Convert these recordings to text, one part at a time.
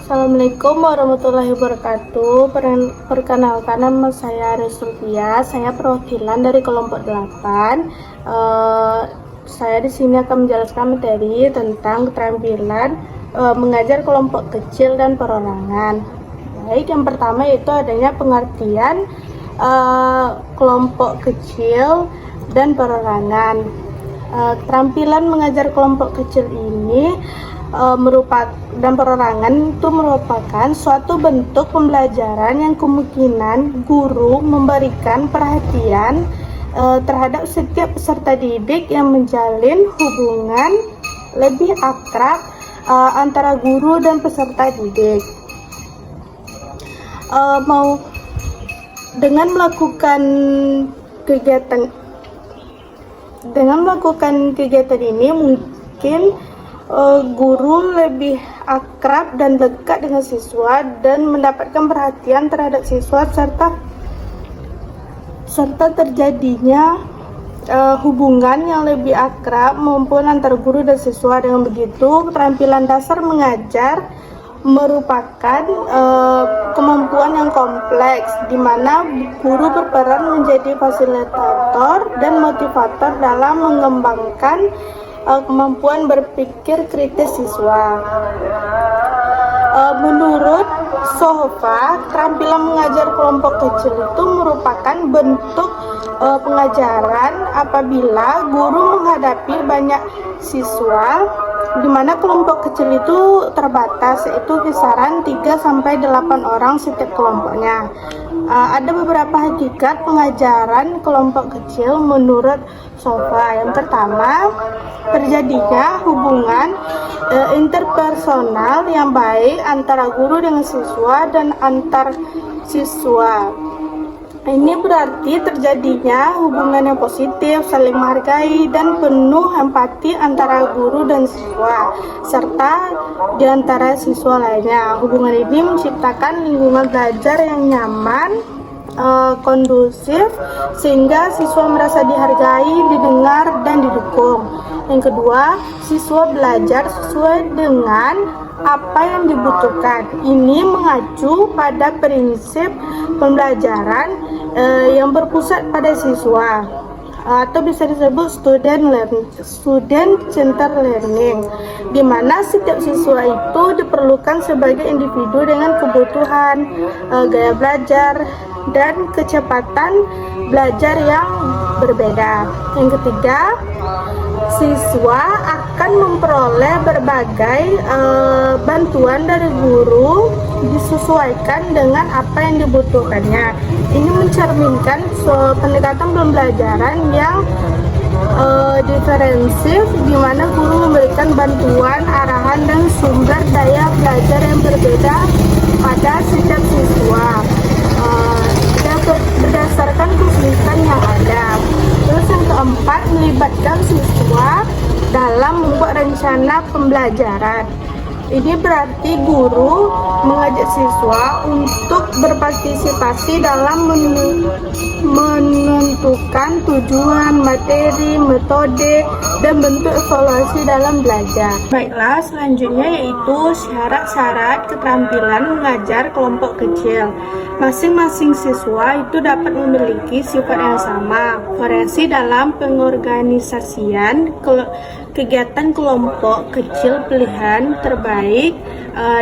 Assalamualaikum warahmatullahi wabarakatuh. Perkenalkan, nama saya Resulfia. Saya perwakilan dari kelompok 8. Saya di sini akan menjelaskan materi tentang keterampilan mengajar kelompok kecil dan perorangan. Baik, yang pertama yaitu adanya pengertian kelompok kecil dan perorangan. Keterampilan mengajar kelompok kecil ini dan perorangan itu merupakan suatu bentuk pembelajaran yang kemungkinan guru memberikan perhatian terhadap setiap peserta didik yang menjalin hubungan lebih akrab antara guru dan peserta didik. Dengan melakukan kegiatan ini mungkin guru lebih akrab dan dekat dengan siswa dan mendapatkan perhatian terhadap siswa serta terjadinya hubungan yang lebih akrab maupun antar guru dan siswa. Dengan begitu, keterampilan dasar mengajar merupakan kemampuan yang kompleks di mana guru berperan menjadi fasilitator dan motivator dalam mengembangkan kemampuan berpikir kritis siswa. Menurut Sohofa, keterampilan mengajar kelompok kecil itu merupakan bentuk pengajaran apabila guru menghadapi banyak siswa, di mana kelompok kecil itu terbatas, yaitu kisaran 3-8 orang setiap kelompoknya. Ada beberapa hakikat pengajaran kelompok kecil menurut Sofa. Yang pertama, terjadinya hubungan interpersonal yang baik antara guru dengan siswa dan antar siswa. Ini berarti terjadinya hubungan yang positif, saling menghargai, dan penuh empati antara guru dan siswa, serta di antara siswa lainnya. Hubungan ini menciptakan lingkungan belajar yang nyaman, kondusif, sehingga siswa merasa dihargai, didengar, dan didukung. Yang kedua, siswa belajar sesuai dengan apa yang dibutuhkan. Ini mengacu pada prinsip pembelajaran yang berpusat pada siswa, atau bisa disebut student centered learning, di mana setiap siswa itu diperlukan sebagai individu dengan kebutuhan, gaya belajar, dan kecepatan belajar yang berbeda. Yang ketiga, siswa akan memperoleh berbagai bantuan dari guru disesuaikan dengan apa yang dibutuhkannya. Ini mencerminkan pendekatan pembelajaran yang diferensif, di mana guru memberikan bantuan, arahan, dan sumber daya belajar yang berbeda pada setiap siswa berdasarkan kesulitan yang ada. Terus yang keempat, melibatkan siswa dalam membuat rencana pembelajaran. Ini berarti guru mengajak siswa untuk berpartisipasi dalam menentukan tujuan, materi, metode, dan bentuk evaluasi dalam belajar. Baiklah, selanjutnya yaitu syarat-syarat keterampilan mengajar kelompok kecil. Masing-masing siswa itu dapat memiliki sifat yang sama. Variasi dalam pengorganisasian kegiatan kelompok kecil pilihan terbaik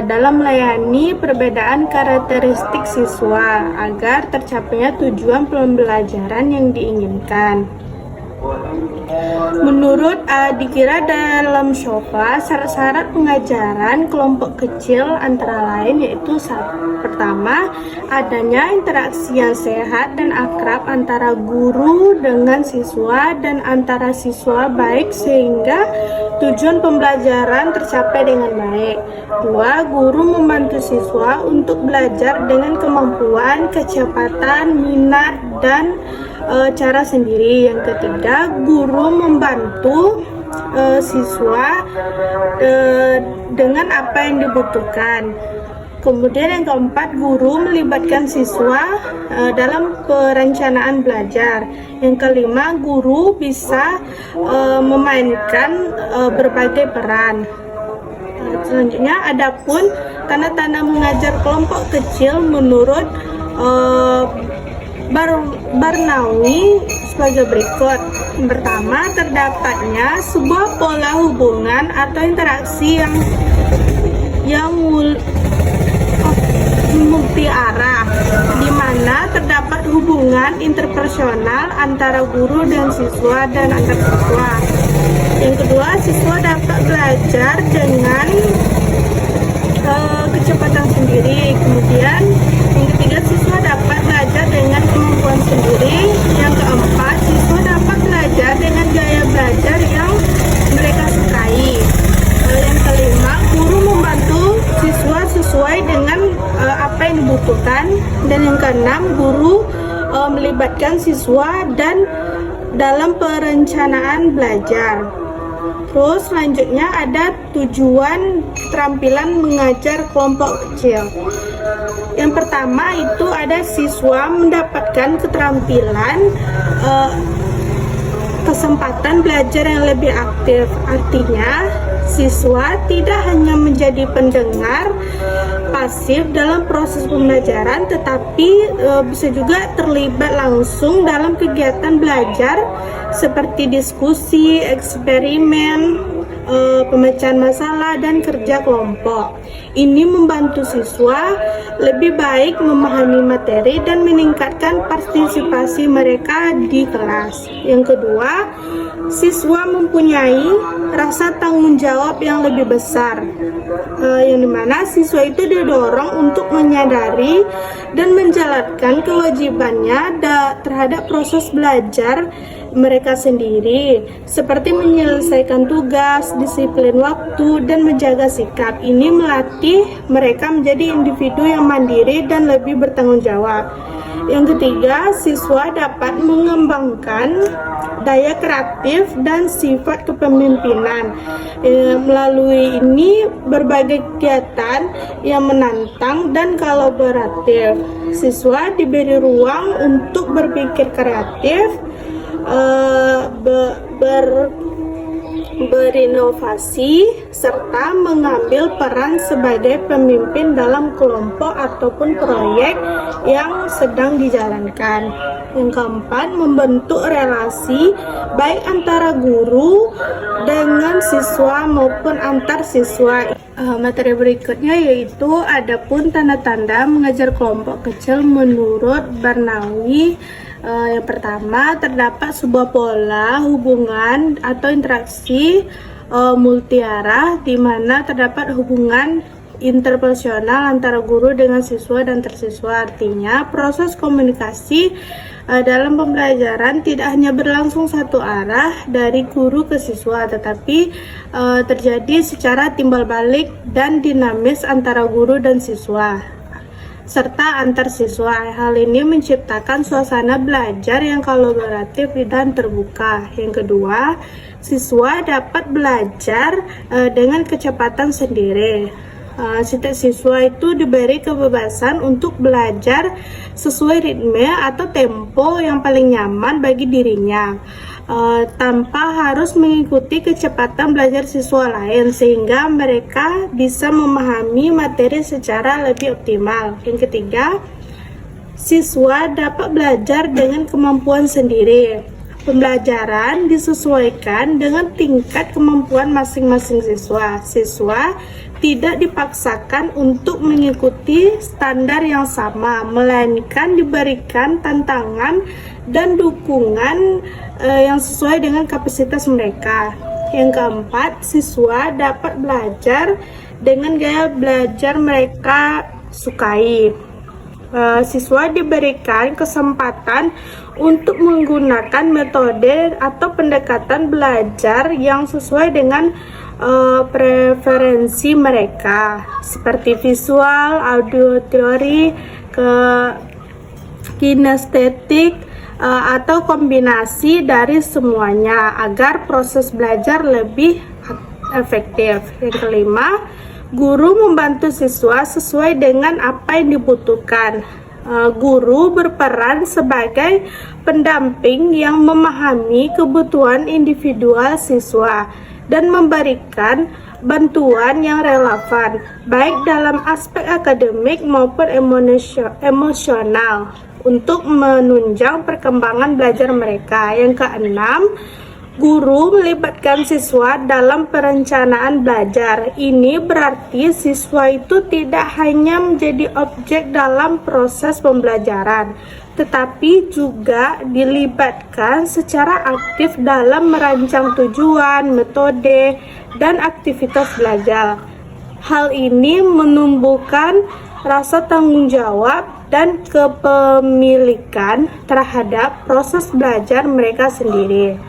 dalam melayani perbedaan karakteristik siswa agar tercapainya tujuan pembelajaran yang diinginkan. Menurut dikira dalam Sofa, syarat-syarat pengajaran kelompok kecil antara lain yaitu pertama, adanya interaksi yang sehat dan akrab antara guru dengan siswa dan antara siswa baik sehingga tujuan pembelajaran tercapai dengan baik. Dua, guru membantu siswa untuk belajar dengan kemampuan, kecepatan, minat, dan cara sendiri. Yang ketiga, guru membantu siswa dengan apa yang dibutuhkan. Kemudian yang keempat, guru melibatkan siswa dalam perencanaan belajar. Yang kelima, guru bisa memainkan berbagai peran. Selanjutnya, adapun tanda-tanda mengajar kelompok kecil menurut Barnawi sebagai berikut. Yang pertama, terdapatnya sebuah pola hubungan atau interaksi yang multi arah, di mana terdapat hubungan interpersonal antara guru dan siswa dan antar siswa. Yang kedua, siswa dapat belajar dengan kecepatan sendiri. Kemudian yang ketiga, siswa dapat belajar dengan kemampuan sendiri. Yang keempat, siswa dapat belajar dengan gaya belajar yang mereka sukai. Yang kelima, guru membantu siswa sesuai dengan apa yang dibutuhkan. Dan yang keenam, guru melibatkan siswa dan dalam perencanaan belajar. Terus selanjutnya ada tujuan keterampilan mengajar kelompok kecil. Yang pertama itu ada siswa mendapatkan keterampilan kesempatan belajar yang lebih aktif. Artinya siswa tidak hanya menjadi pendengar pasif dalam proses pembelajaran, tetapi bisa juga terlibat langsung dalam kegiatan belajar seperti diskusi, eksperimen, pemecahan masalah, dan kerja kelompok. Ini membantu siswa lebih baik memahami materi dan meningkatkan partisipasi mereka di kelas. Yang kedua, siswa mempunyai rasa tanggung jawab yang lebih besar, yang dimana siswa itu didorong untuk menyadari dan menjalankan kewajibannya terhadap proses belajar mereka sendiri, seperti menyelesaikan tugas, disiplin waktu, dan menjaga sikap. Ini melatih mereka menjadi individu yang mandiri dan lebih bertanggung jawab. Yang ketiga, siswa dapat mengembangkan daya kreatif dan sifat kepemimpinan. Melalui ini, berbagai kegiatan yang menantang dan kolaboratif. Siswa diberi ruang untuk berpikir kreatif, berinovasi, serta mengambil peran sebagai pemimpin dalam kelompok ataupun proyek yang sedang dijalankan. Yang keempat, membentuk relasi baik antara guru dengan siswa maupun antar siswa. Materi berikutnya yaitu adapun tanda-tanda mengajar kelompok kecil menurut Barnawi. Yang pertama, terdapat sebuah pola hubungan atau interaksi multi arah, di mana terdapat hubungan interpersonal antara guru dengan siswa dan tersiswa. Artinya, proses komunikasi dalam pembelajaran tidak hanya berlangsung satu arah dari guru ke siswa, tetapi terjadi secara timbal balik dan dinamis antara guru dan siswa serta antar siswa. Hal ini menciptakan suasana belajar yang kolaboratif dan terbuka. Yang kedua, siswa dapat belajar dengan kecepatan sendiri. Setiap siswa itu diberi kebebasan untuk belajar sesuai ritme atau tempo yang paling nyaman bagi dirinya, tanpa harus mengikuti kecepatan belajar siswa lain, sehingga mereka bisa memahami materi secara lebih optimal. Yang ketiga, siswa dapat belajar dengan kemampuan sendiri. Pembelajaran disesuaikan dengan tingkat kemampuan masing-masing siswa. Siswa tidak dipaksakan untuk mengikuti standar yang sama, melainkan diberikan tantangan dan dukungan yang sesuai dengan kapasitas mereka. Yang keempat, siswa dapat belajar dengan gaya belajar mereka sukai. Siswa diberikan kesempatan untuk menggunakan metode atau pendekatan belajar yang sesuai dengan preferensi mereka, seperti visual, audio teori, kinestetik, atau kombinasi dari semuanya agar proses belajar lebih efektif. Yang kelima, guru membantu siswa sesuai dengan apa yang dibutuhkan. Guru berperan sebagai pendamping yang memahami kebutuhan individual siswa dan memberikan bantuan yang relevan, baik dalam aspek akademik maupun emosional, untuk menunjang perkembangan belajar mereka. Yang keenam, guru melibatkan siswa dalam perencanaan belajar. Ini berarti siswa itu tidak hanya menjadi objek dalam proses pembelajaran, tetapi juga dilibatkan secara aktif dalam merancang tujuan, metode, dan aktivitas belajar. Hal ini menumbuhkan rasa tanggung jawab dan kepemilikan terhadap proses belajar mereka sendiri.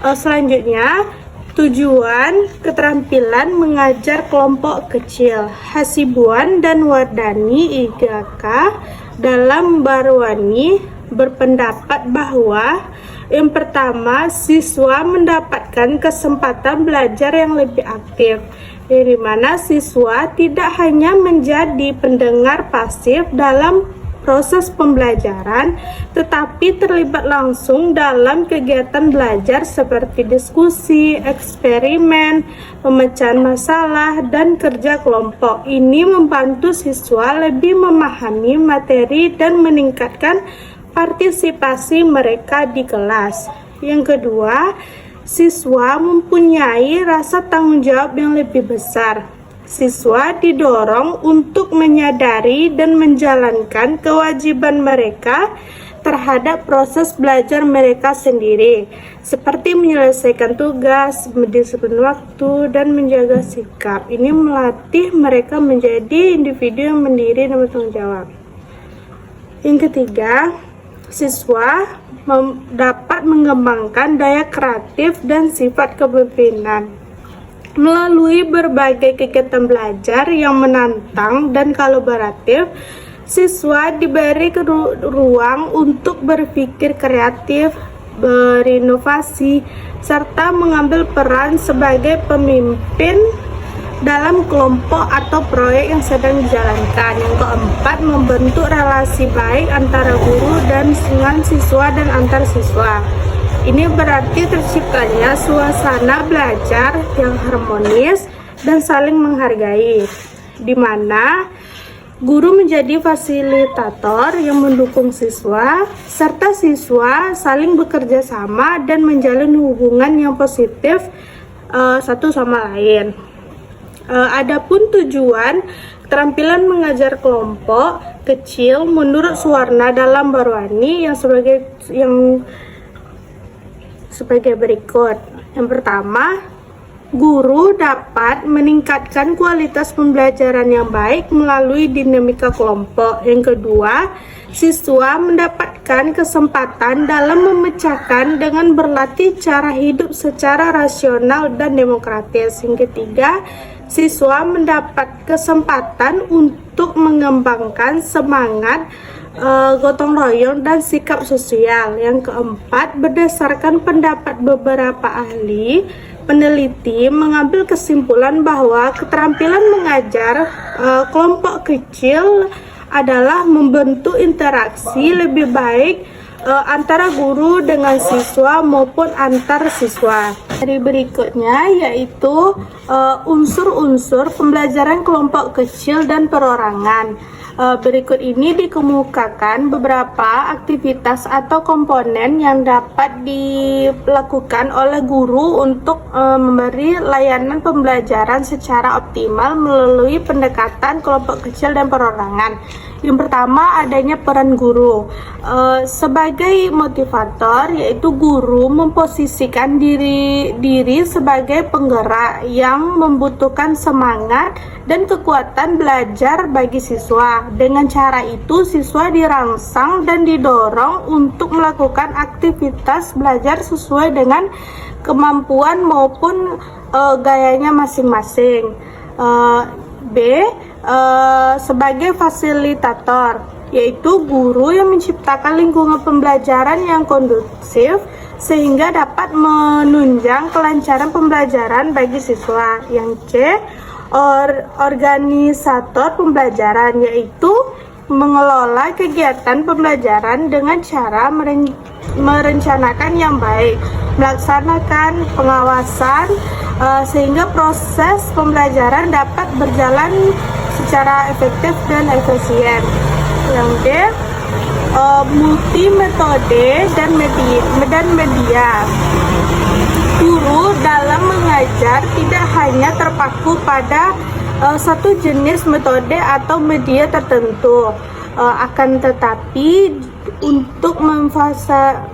Selanjutnya, tujuan keterampilan mengajar kelompok kecil. Hasibuan dan Wardani IGK dalam Barwani berpendapat bahwa yang pertama, siswa mendapatkan kesempatan belajar yang lebih aktif, dari mana siswa tidak hanya menjadi pendengar pasif dalam proses pembelajaran, tetapi terlibat langsung dalam kegiatan belajar seperti diskusi, eksperimen, pemecahan masalah, dan kerja kelompok. Ini membantu siswa lebih memahami materi dan meningkatkan partisipasi mereka di kelas. Yang kedua, siswa mempunyai rasa tanggung jawab yang lebih besar. Siswa didorong untuk menyadari dan menjalankan kewajiban mereka terhadap proses belajar mereka sendiri, seperti menyelesaikan tugas, mendisiplin waktu, dan menjaga sikap. Ini melatih mereka menjadi individu yang mandiri dan bertanggung jawab. Yang ketiga, siswa dapat mengembangkan daya kreatif dan sifat kepemimpinan. Melalui berbagai kegiatan belajar yang menantang dan kolaboratif, siswa diberi ruang untuk berpikir kreatif, berinovasi, serta mengambil peran sebagai pemimpin dalam kelompok atau proyek yang sedang dijalankan. Yang keempat, membentuk relasi baik antara guru dan dengan siswa dan antar siswa. Ini berarti terciptanya suasana belajar yang harmonis dan saling menghargai, di mana guru menjadi fasilitator yang mendukung siswa, serta siswa saling bekerja sama dan menjalin hubungan yang positif satu sama lain. Adapun tujuan keterampilan mengajar kelompok kecil menurut Suwarna dalam Barwani yang sebagai berikut. Yang pertama, guru dapat meningkatkan kualitas pembelajaran yang baik melalui dinamika kelompok. Yang kedua, siswa mendapatkan kesempatan dalam memecahkan dengan berlatih cara hidup secara rasional dan demokratis. Yang ketiga, siswa mendapat kesempatan untuk mengembangkan semangat gotong royong dan sikap sosial. Yang keempat, berdasarkan pendapat beberapa ahli, peneliti mengambil kesimpulan bahwa keterampilan mengajar kelompok kecil adalah membentuk interaksi lebih baik antara guru dengan siswa maupun antar siswa. Dari berikutnya yaitu unsur-unsur pembelajaran kelompok kecil dan perorangan. Berikut ini dikemukakan beberapa aktivitas atau komponen yang dapat dilakukan oleh guru untuk memberi layanan pembelajaran secara optimal melalui pendekatan kelompok kecil dan perorangan. Yang pertama, adanya peran guru sebagai motivator, yaitu guru memposisikan diri sebagai penggerak yang membutuhkan semangat dan kekuatan belajar bagi siswa. Dengan cara itu, siswa dirangsang dan didorong untuk melakukan aktivitas belajar sesuai dengan kemampuan maupun gayanya masing-masing. Sebagai fasilitator, yaitu guru yang menciptakan lingkungan pembelajaran yang kondusif sehingga dapat menunjang kelancaran pembelajaran bagi siswa. Yang C, organisator pembelajaran, yaitu mengelola kegiatan pembelajaran dengan cara merencanakan yang baik, melaksanakan pengawasan sehingga proses pembelajaran dapat berjalan secara efektif dan efisien. Yang D, multi metode dan media. Guru dalam mengajar tidak hanya terpaku pada satu jenis metode atau media tertentu, akan tetapi untuk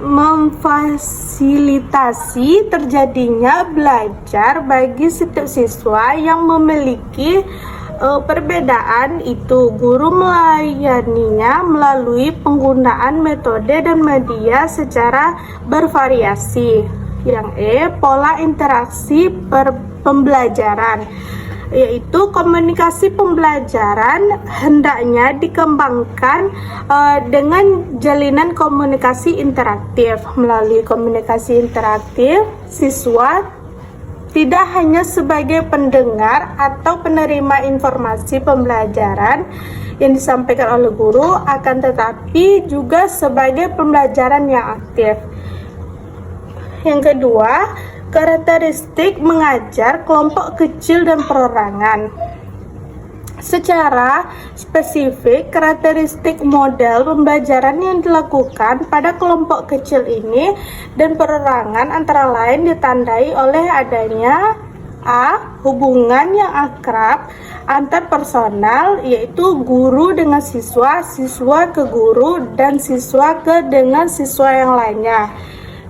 memfasilitasi terjadinya belajar bagi setiap siswa yang memiliki perbedaan itu, guru melayaninya melalui penggunaan metode dan media secara bervariasi. Yang E, pola interaksi pembelajaran, yaitu komunikasi pembelajaran hendaknya dikembangkan dengan jalinan komunikasi interaktif. Melalui komunikasi interaktif, siswa tidak hanya sebagai pendengar atau penerima informasi pembelajaran yang disampaikan oleh guru, akan tetapi juga sebagai pembelajaran yang aktif. Yang kedua, karakteristik mengajar kelompok kecil dan perorangan. Secara spesifik, karakteristik model pembelajaran yang dilakukan pada kelompok kecil ini dan perorangan antara lain ditandai oleh adanya A, hubungan yang akrab antar personal, yaitu guru dengan siswa, siswa ke guru, dan siswa dengan siswa yang lainnya.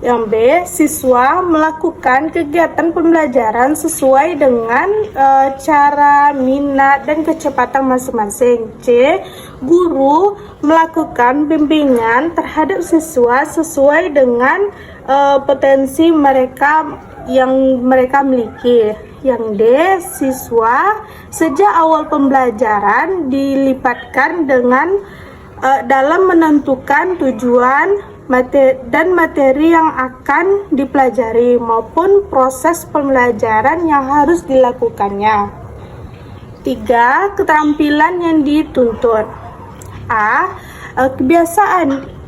Yang B, siswa melakukan kegiatan pembelajaran sesuai dengan cara, minat, dan kecepatan masing-masing. C, guru melakukan bimbingan terhadap siswa sesuai dengan potensi mereka yang mereka miliki. Yang D, siswa sejak awal pembelajaran dilibatkan dalam menentukan tujuan dan materi yang akan dipelajari maupun proses pembelajaran yang harus dilakukannya. 3. Keterampilan yang dituntut. A.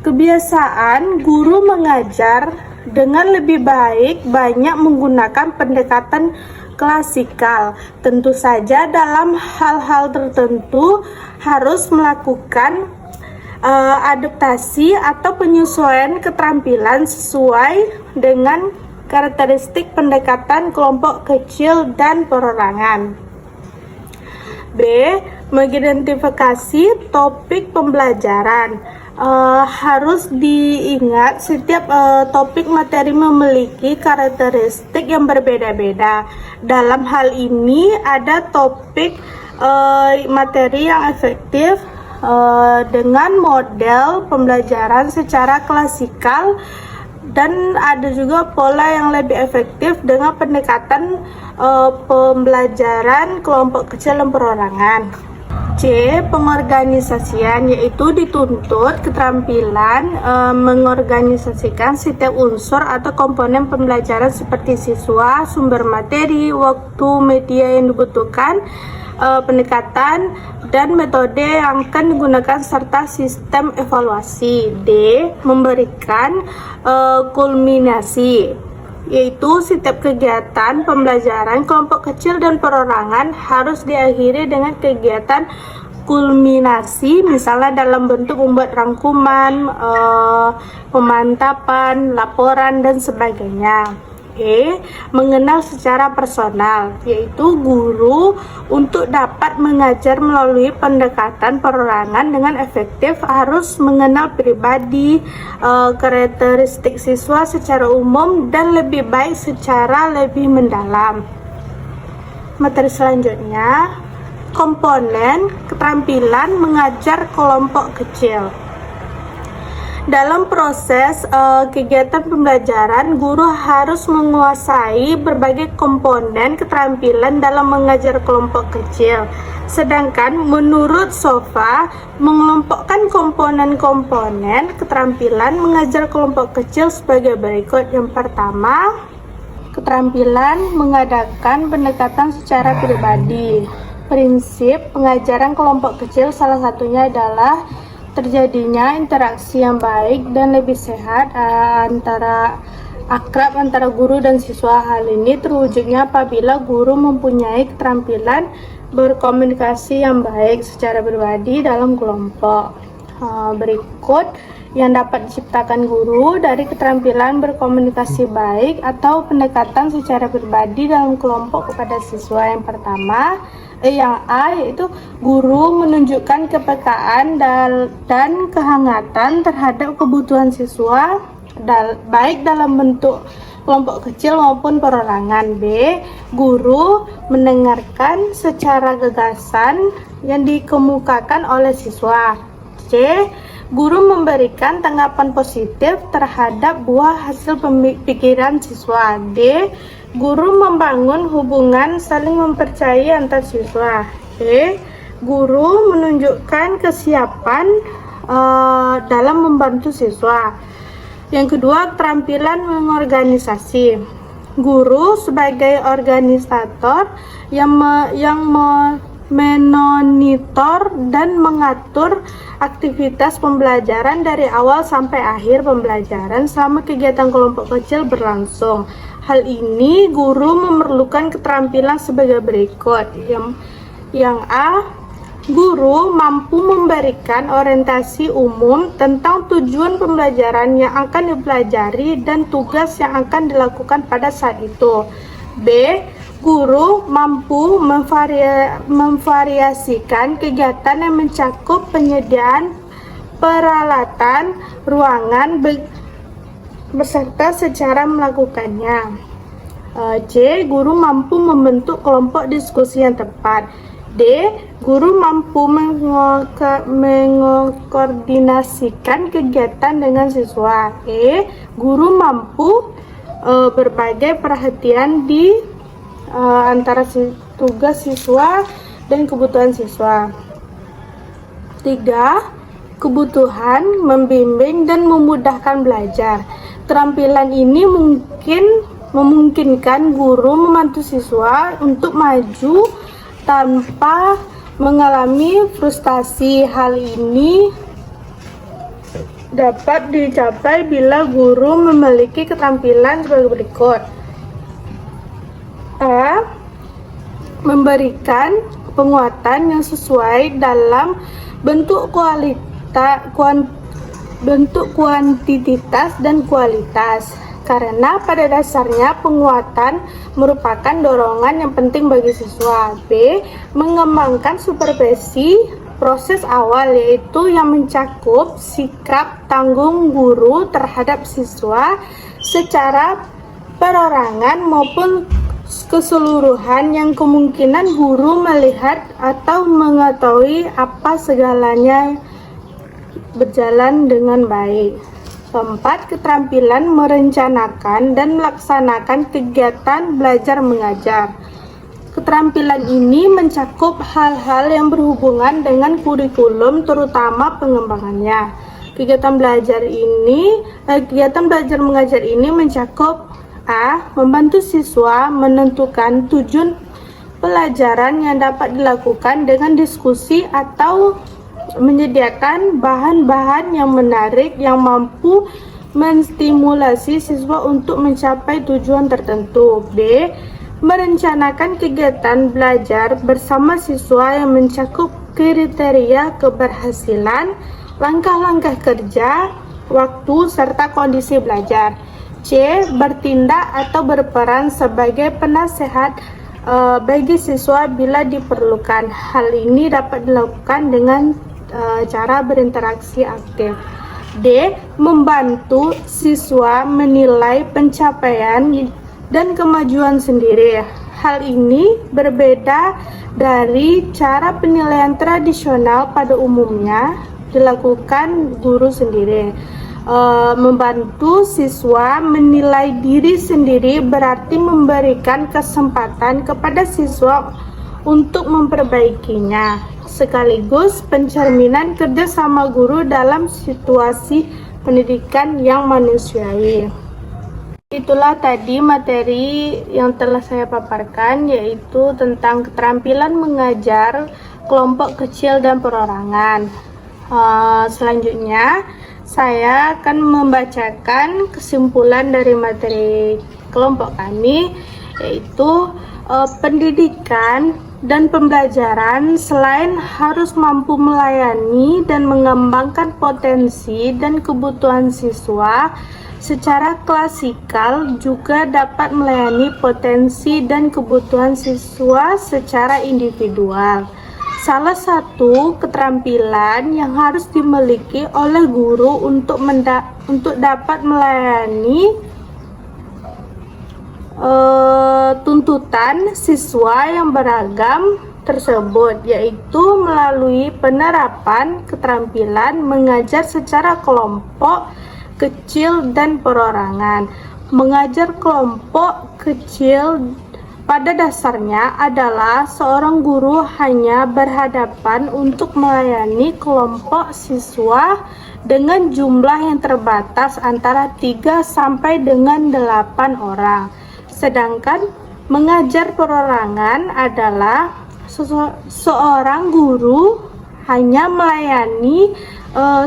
Kebiasaan guru mengajar dengan lebih baik banyak menggunakan pendekatan klasikal. Tentu saja dalam hal-hal tertentu harus melakukan adaptasi atau penyesuaian keterampilan sesuai dengan karakteristik pendekatan kelompok kecil dan perorangan. B. Mengidentifikasi topik pembelajaran. Harus diingat setiap topik materi memiliki karakteristik yang berbeda-beda. Dalam hal ini ada topik materi yang efektif dengan model pembelajaran secara klasikal, dan ada juga pola yang lebih efektif dengan pendekatan pembelajaran kelompok kecil dan perorangan. C. Pengorganisasian, yaitu dituntut keterampilan mengorganisasikan setiap unsur atau komponen pembelajaran seperti siswa, sumber materi, waktu, media yang dibutuhkan, pendekatan dan metode yang akan digunakan serta sistem evaluasi. D. Memberikan kulminasi, yaitu setiap kegiatan pembelajaran kelompok kecil dan perorangan harus diakhiri dengan kegiatan kulminasi, misalnya dalam bentuk membuat rangkuman, pemantapan, laporan, dan sebagainya. E. Mengenal secara personal, yaitu guru untuk dapat mengajar melalui pendekatan perorangan dengan efektif harus mengenal pribadi, karakteristik siswa secara umum, dan lebih baik secara lebih mendalam. Materi selanjutnya, komponen keterampilan mengajar kelompok kecil. Dalam proses kegiatan pembelajaran, guru harus menguasai berbagai komponen keterampilan dalam mengajar kelompok kecil. Sedangkan menurut SOFA, mengelompokkan komponen-komponen keterampilan mengajar kelompok kecil sebagai berikut. Yang pertama, keterampilan mengadakan pendekatan secara pribadi. Prinsip pengajaran kelompok kecil salah satunya adalah terjadinya interaksi yang baik dan lebih sehat akrab antara guru dan siswa. Hal ini terwujudnya apabila guru mempunyai keterampilan berkomunikasi yang baik secara pribadi dalam kelompok. Berikut yang dapat diciptakan guru dari keterampilan berkomunikasi baik atau pendekatan secara pribadi dalam kelompok kepada siswa. Yang pertama, yang A, yaitu guru menunjukkan kepekaan dan kehangatan terhadap kebutuhan siswa, baik dalam bentuk kelompok kecil maupun perorangan. B, guru mendengarkan secara gagasan yang dikemukakan oleh siswa. C, guru memberikan tanggapan positif terhadap buah hasil pikiran siswa. D, guru membangun hubungan saling mempercayai antar siswa. E, guru menunjukkan kesiapan dalam membantu siswa. Yang kedua, keterampilan mengorganisasi. Guru sebagai organisator yang memonitor dan mengatur aktivitas pembelajaran dari awal sampai akhir pembelajaran selama kegiatan kelompok kecil berlangsung. Hal ini guru memerlukan keterampilan sebagai berikut. Yang A, guru mampu memberikan orientasi umum tentang tujuan pembelajaran yang akan dipelajari dan tugas yang akan dilakukan pada saat itu. B, guru mampu memvariasikan kegiatan yang mencakup penyediaan peralatan, ruangan, beserta secara melakukannya. C, guru mampu membentuk kelompok diskusi yang tepat. D, guru mampu mengkoordinasikan kegiatan dengan siswa. E, guru mampu berbagai perhatian di antara tugas siswa dan kebutuhan siswa. 3. Kebutuhan membimbing dan memudahkan belajar. Keterampilan ini memungkinkan guru membantu siswa untuk maju tanpa mengalami frustasi. Hal ini dapat dicapai bila guru memiliki keterampilan sebagai berikut. A, memberikan penguatan yang sesuai dalam bentuk kuantitas dan kualitas, karena pada dasarnya penguatan merupakan dorongan yang penting bagi siswa. B, mengembangkan supervisi proses awal, yaitu yang mencakup sikap tanggung guru terhadap siswa secara perorangan maupun keseluruhan, yang kemungkinan guru melihat atau mengetahui apa segalanya berjalan dengan baik. 4. Keterampilan merencanakan dan melaksanakan kegiatan belajar mengajar. Keterampilan ini mencakup hal-hal yang berhubungan dengan kurikulum, terutama pengembangannya. Kegiatan belajar mengajar ini mencakup A, membantu siswa menentukan tujuan pelajaran yang dapat dilakukan dengan diskusi atau menyediakan bahan-bahan yang menarik yang mampu menstimulasi siswa untuk mencapai tujuan tertentu. B, merencanakan kegiatan belajar bersama siswa yang mencakup kriteria keberhasilan, langkah-langkah kerja, waktu, serta kondisi belajar. C, bertindak atau berperan sebagai penasehat bagi siswa bila diperlukan. Hal ini dapat dilakukan dengan cara berinteraksi aktif. D, membantu siswa menilai pencapaian dan kemajuan sendiri. Hal ini berbeda dari cara penilaian tradisional pada umumnya dilakukan guru sendiri. Membantu siswa menilai diri sendiri berarti memberikan kesempatan kepada siswa untuk memperbaikinya, sekaligus pencerminan kerjasama guru dalam situasi pendidikan yang manusiawi. Itulah tadi materi yang telah saya paparkan, yaitu tentang keterampilan mengajar kelompok kecil dan perorangan. Selanjutnya saya akan membacakan kesimpulan dari materi kelompok kami, yaitu pendidikan dan pembelajaran selain harus mampu melayani dan mengembangkan potensi dan kebutuhan siswa secara klasikal, juga dapat melayani potensi dan kebutuhan siswa secara individual. Salah satu keterampilan yang harus dimiliki oleh guru untuk dapat melayani tuntutan siswa yang beragam tersebut, yaitu melalui penerapan keterampilan mengajar secara kelompok kecil dan perorangan. Mengajar kelompok kecil pada dasarnya adalah seorang guru hanya berhadapan untuk melayani kelompok siswa dengan jumlah yang terbatas antara 3 sampai dengan 8 orang. Sedangkan mengajar perorangan adalah seorang guru hanya melayani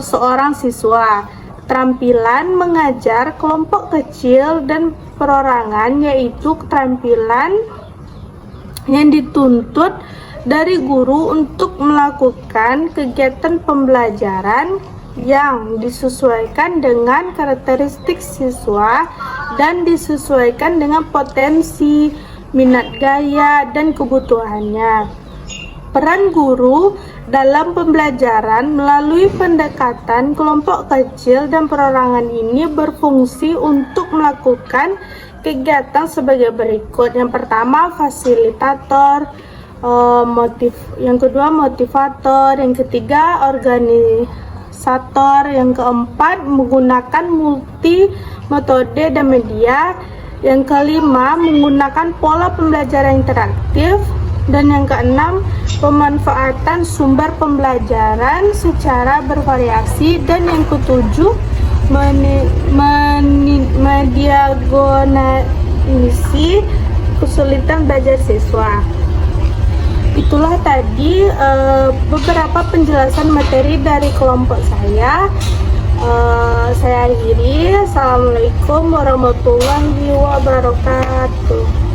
seorang siswa. Keterampilan mengajar kelompok kecil dan perorangan yaitu keterampilan yang dituntut dari guru untuk melakukan kegiatan pembelajaran yang disesuaikan dengan karakteristik siswa dan disesuaikan dengan potensi, minat gaya, dan kebutuhannya. Peran guru dalam pembelajaran melalui pendekatan kelompok kecil dan perorangan ini berfungsi untuk melakukan kegiatan sebagai berikut. Yang pertama, fasilitator, yang kedua motivator, yang ketiga organisator, yang keempat menggunakan multi metode dan media, yang kelima menggunakan pola pembelajaran interaktif, dan yang keenam pemanfaatan sumber pembelajaran secara bervariasi, dan yang ketujuh mendiagonalisasi kesulitan belajar siswa. Itulah tadi beberapa penjelasan materi dari kelompok saya. Saya akhiri. Assalamualaikum warahmatullahi wabarakatuh.